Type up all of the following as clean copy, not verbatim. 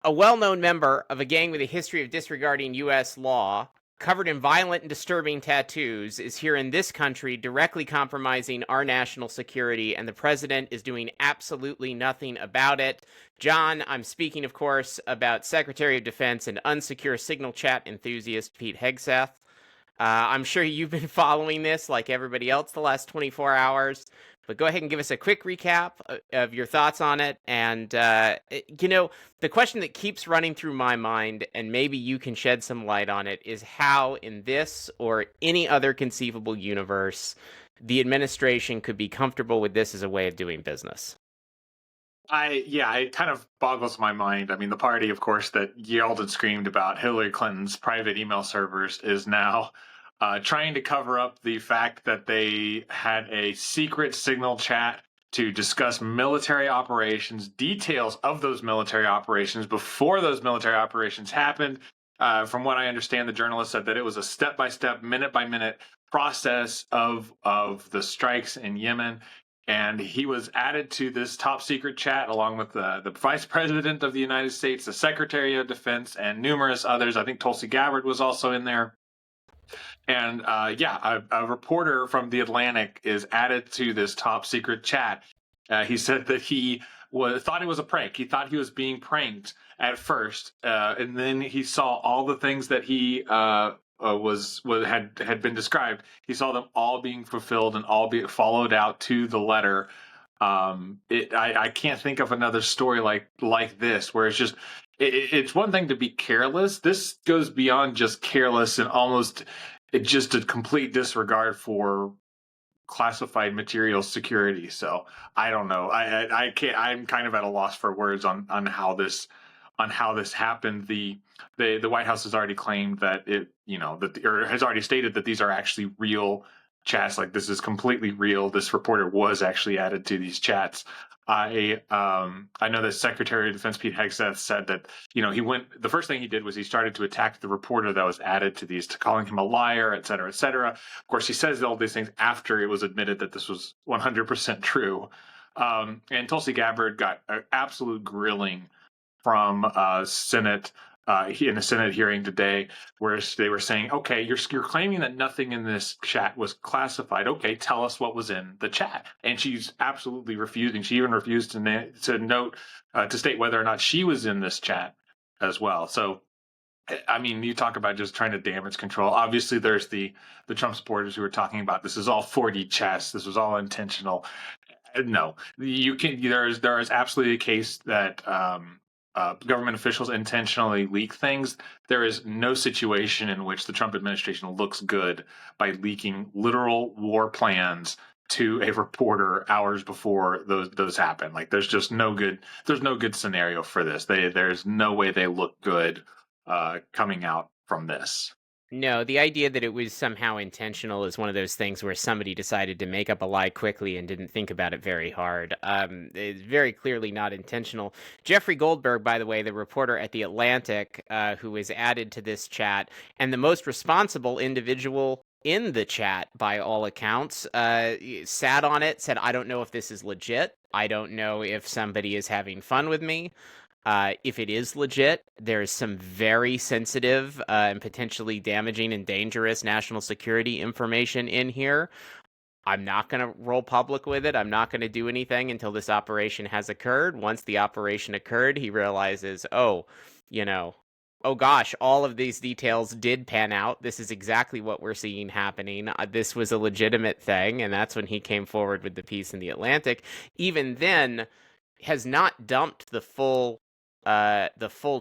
A well-known member of a gang with a history of disregarding U.S. law, covered in violent and disturbing tattoos, is here in this country directly compromising our national security, and the president is doing absolutely nothing about it. John, I'm speaking, of course, about Secretary of Defense and unsecure signal chat enthusiast Pete Hegseth. I'm sure you've been following this like everybody else the last 24 hours, but go ahead and give us a quick recap of your thoughts on it. And, the question that keeps running through my mind, and maybe you can shed some light on it, is how in this or any other conceivable universe, the administration could be comfortable with this as a way of doing business. It kind of boggles my mind. I mean, the party, of course, that yelled and screamed about Hillary Clinton's private email servers is now trying to cover up the fact that they had a secret signal chat to discuss military operations, details of those military operations before those military operations happened. From what I understand, the journalist said that it was a step-by-step, minute-by-minute process of the strikes in Yemen. And he was added to this top secret chat along with the Vice President of the United States, the Secretary of Defense, and numerous others. I think Tulsi Gabbard was also in there. And a reporter from The Atlantic is added to this top secret chat. He said that he thought it was a prank. He thought he was being pranked at first, and then he saw all the things that he had been described. He saw them all being fulfilled and all be followed out to the letter. I can't think of another story like this where it's just it's one thing to be careless. This goes beyond just careless and almost just a complete disregard for classified material security. So I don't know. I can't. I'm kind of at a loss for words on how this happened. The White House has already claimed that or has already stated that these are actually real chats. Like, this is completely real. This reporter was actually added to these chats. I know that Secretary of Defense Pete Hegseth said that the first thing he did was he started to attack the reporter that was added to these, calling him a liar, et cetera, et cetera. Of course, he says all these things after it was admitted that this was 100% true. And Tulsi Gabbard got an absolute grilling from Senate in a Senate hearing today, where they were saying, "Okay, you're claiming that nothing in this chat was classified. Okay, tell us what was in the chat." And she's absolutely refusing. She even refused to state whether or not she was in this chat as well. So, I mean, you talk about just trying to damage control. Obviously, there's the Trump supporters who are talking about this is all 4D chess. This was all intentional. No, there is absolutely a case that government officials intentionally leak things. There is no situation in which the Trump administration looks good by leaking literal war plans to a reporter hours before those happen. Like, there's just no good scenario for this. There's no way they look good coming out from this. No, the idea that it was somehow intentional is one of those things where somebody decided to make up a lie quickly and didn't think about it very hard. It's very clearly not intentional. Jeffrey Goldberg, by the way, the reporter at The Atlantic, who was added to this chat, and the most responsible individual in the chat, by all accounts, sat on it, said, "I don't know if this is legit. I don't know if somebody is having fun with me. If it is legit, there's some very sensitive and potentially damaging and dangerous national security information in here. I'm not going to roll public with it. I'm not going to do anything until this operation has occurred. Once the operation occurred, he realizes, oh gosh, all of these details did pan out. This is exactly what we're seeing happening. This was a legitimate thing, and that's when he came forward with the piece in The Atlantic. Even then, has not dumped the full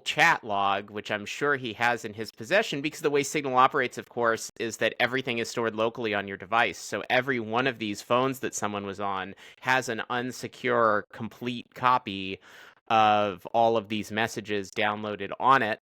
chat log, which I'm sure he has in his possession, because the way Signal operates, of course, is that everything is stored locally on your device. So every one of these phones that someone was on has an unsecure, complete copy of all of these messages downloaded on it.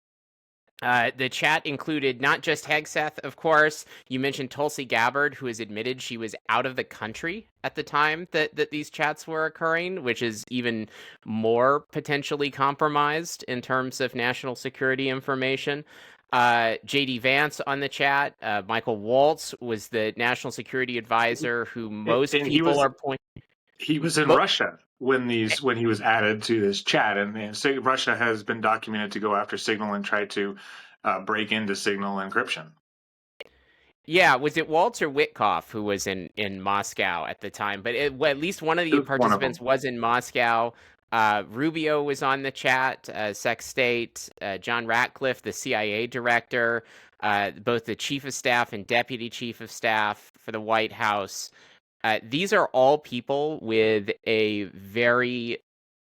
The chat included not just Hegseth, of course. You mentioned Tulsi Gabbard, who has admitted she was out of the country at the time that these chats were occurring, which is even more potentially compromised in terms of national security information. J.D. Vance on the chat. Michael Waltz was the national security advisor who most people are pointing. He was in Russia. when he was added to this chat, and Russia has been documented to go after Signal and try to break into Signal encryption. Yeah, was it Walter Witkoff who was in Moscow at the time? But well, at least one of It the was one of participants them. was in Moscow. Rubio was on the chat, Sec State, John Ratcliffe, the CIA director, both the chief of staff and deputy chief of staff for the White House. These are all people with a very,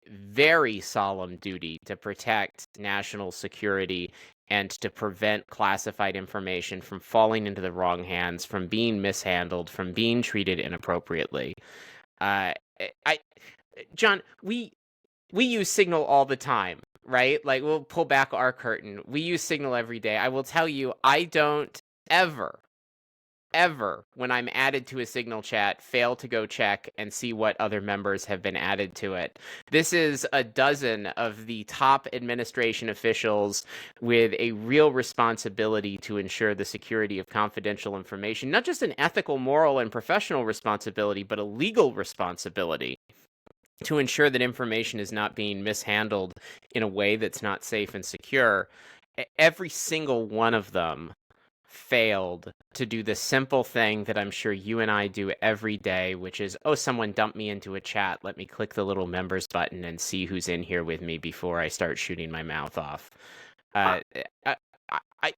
very solemn duty to protect national security and to prevent classified information from falling into the wrong hands, from being mishandled, from being treated inappropriately. Uh, I, John, we use Signal all the time, right? Like we'll pull back our curtain. We use Signal every day. I will tell you, I don't ever, when I'm added to a Signal chat, fail to go check and see what other members have been added to it. This is a dozen of the top administration officials with a real responsibility to ensure the security of confidential information, not just an ethical, moral, and professional responsibility, but a legal responsibility to ensure that information is not being mishandled in a way that's not safe and secure. Every single one of them failed to do the simple thing that I'm sure you and I do every day, which is, oh, someone dumped me into a chat. Let me click the little members button and see who's in here with me before I start shooting my mouth off. Uh, I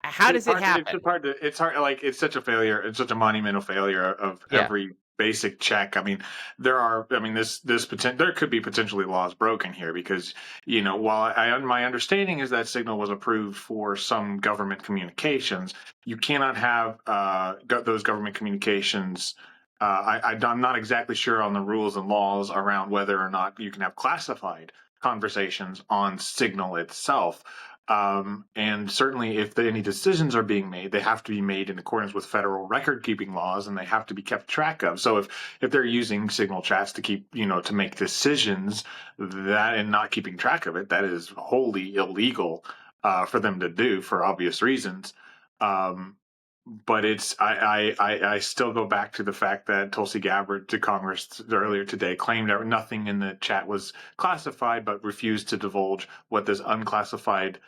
how does it It's happen? just hard to. It's hard. Like it's such a failure. It's such a monumental failure of Yeah. every basic check. I mean, there are. I mean, there could be potentially laws broken here because while my understanding is that Signal was approved for some government communications, you cannot have those government communications. I'm not exactly sure on the rules and laws around whether or not you can have classified conversations on Signal itself. And certainly, if any decisions are being made, they have to be made in accordance with federal record-keeping laws, and they have to be kept track of. So, if they're using Signal chats to keep, to make decisions, that and not keeping track of it, that is wholly illegal for them to do for obvious reasons. Um, but I still go back to the fact that Tulsi Gabbard to Congress earlier today claimed that nothing in the chat was classified, but refused to divulge what this unclassified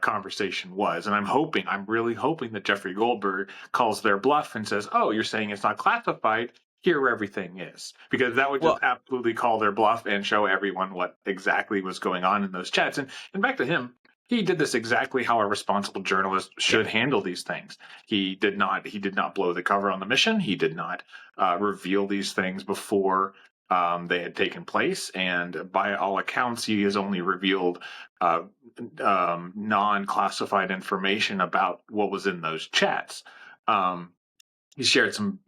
conversation was. And I'm really hoping that Jeffrey Goldberg calls their bluff and says, "Oh, you're saying it's not classified. Here where everything is," because that would just Well, absolutely call their bluff and show everyone what exactly was going on in those chats. And back to him, he did this exactly how a responsible journalist yeah. should handle these things. He did not blow the cover on the mission. He did not reveal these things before they had taken place. And by all accounts, he has only revealed non-classified information about what was in those chats. Um, he shared some,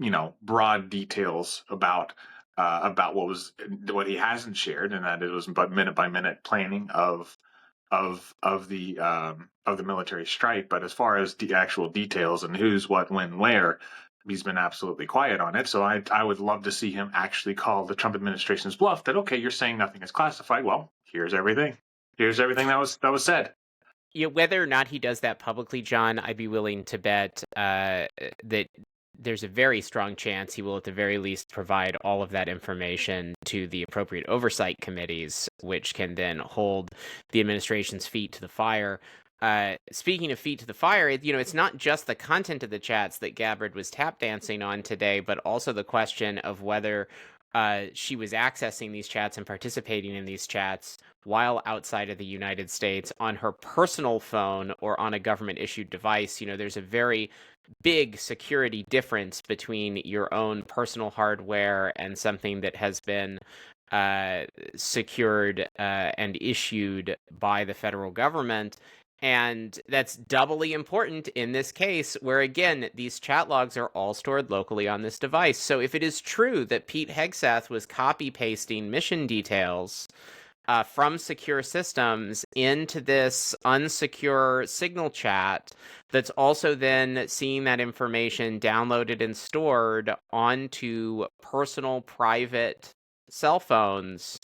broad details about what he hasn't shared, and that it was but minute by minute planning of the military strike. But as far as the actual details and who's what when where, he's been absolutely quiet on it. So I would love to see him actually call the Trump administration's bluff that, okay, you're saying nothing is classified. Well, here's everything that was said. Yeah, whether or not he does that publicly, John, I'd be willing to bet that there's a very strong chance he will, at the very least, provide all of that information to the appropriate oversight committees, which can then hold the administration's feet to the fire. Speaking of feet to the fire, it's not just the content of the chats that Gabbard was tap dancing on today, but also the question of whether she was accessing these chats and participating in these chats while outside of the United States on her personal phone or on a government issued device. There's a very big security difference between your own personal hardware and something that has been secured and issued by the federal government. And that's doubly important in this case, where again, these chat logs are all stored locally on this device. So if it is true that Pete Hegseth was copy pasting mission details from secure systems into this unsecure Signal chat, that's also then seeing that information downloaded and stored onto personal private cell phones,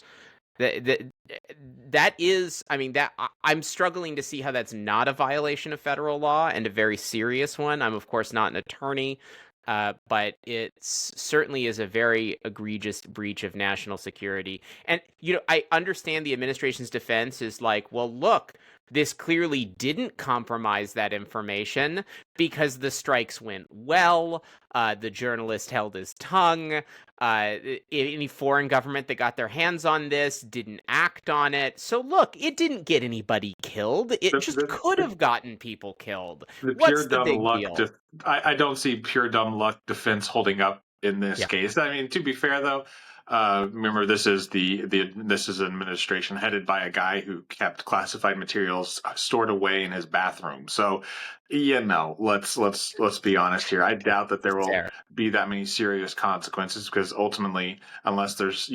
that is, I mean, that I'm struggling to see how that's not a violation of federal law, and a very serious one. I'm of course not an attorney, But it certainly is a very egregious breach of national security. And, I understand the administration's defense is like, well, look, this clearly didn't compromise that information because the strikes went well. The journalist held his tongue. Any foreign government that got their hands on this didn't act on it. So, look, it didn't get anybody killed. It The just the could the, have gotten people killed. the pure What's the dumb big luck. deal? I don't see pure dumb luck defense holding up in this Yeah, case. I mean, to be fair though, remember this is this is an administration headed by a guy who kept classified materials stored away in his bathroom. So, let's be honest here. I doubt that there will fair. be that many serious consequences because ultimately, unless there's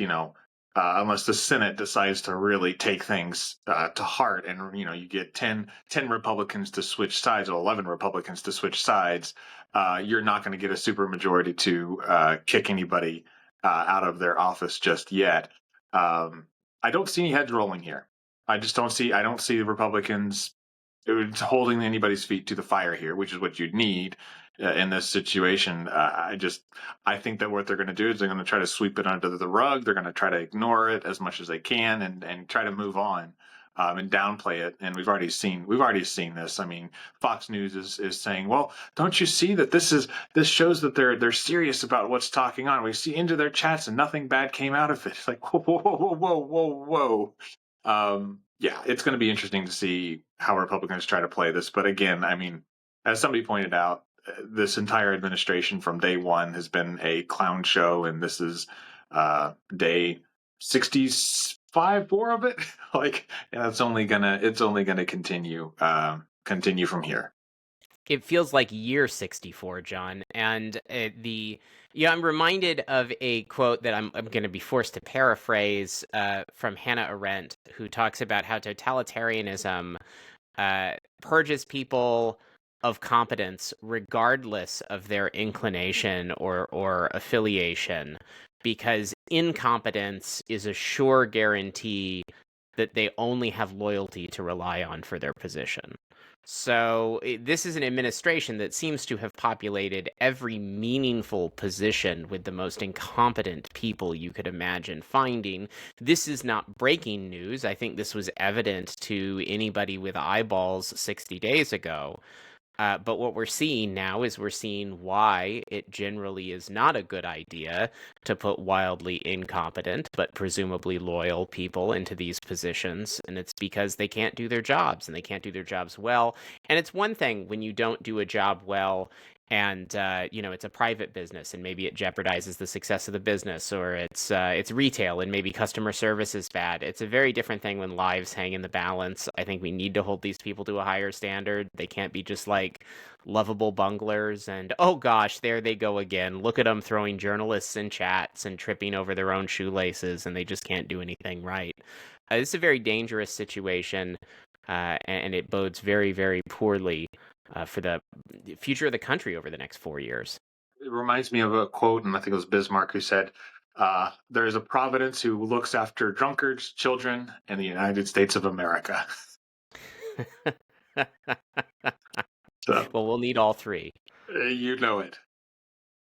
unless the Senate decides to really take things to heart, and you get 10 Republicans to switch sides, or 11 Republicans to switch sides, you're not going to get a supermajority to kick anybody out of their office just yet. I don't see any heads rolling here. I just don't see. I don't see the Republicans holding anybody's feet to the fire here, which is what you'd need in this situation. I think that what they're going to do is they're going to try to sweep it under the rug. They're going to try to ignore it as much as they can and try to move on. And downplay it, and we've already seen this. I mean, Fox News is saying, "Well, don't you see that this shows that they're serious about what's talking on? We see into their chats, and nothing bad came out of it." It's like, whoa, whoa, whoa, whoa, whoa, whoa. Yeah, it's going to be interesting to see how Republicans try to play this. But again, I mean, as somebody pointed out, this entire administration from day one has been a clown show, and this is day 65 more of it. Like, and it's only gonna continue from here. It feels like year 64, John. And I'm reminded of a quote that I'm going to be forced to paraphrase from Hannah Arendt, who talks about how totalitarianism purges people of competence regardless of their inclination or affiliation, because incompetence is a sure guarantee that they only have loyalty to rely on for their position. So this is an administration that seems to have populated every meaningful position with the most incompetent people you could imagine finding. This is not breaking news. I think this was evident to anybody with eyeballs 60 days ago. But what we're seeing now is we're seeing why it generally is not a good idea to put wildly incompetent but presumably loyal people into these positions. And it's because they can't do their jobs, and they can't do their jobs well. And it's one thing when you don't do a job well and it's a private business and maybe it jeopardizes the success of the business, or it's retail and maybe customer service is bad. It's a very different thing when lives hang in the balance. I think we need to hold these people to a higher standard. They can't be just like lovable bunglers and, oh gosh, there they go again, look at them throwing journalists in chats and tripping over their own shoelaces, and they just can't do anything right. This is a very dangerous situation, and it bodes very, very poorly for the future of the country over the next 4 years. It reminds me of a quote, and I think it was Bismarck who said, "There is a providence who looks after drunkards, children, and the United States of America." So Well, we'll need all three. you know it.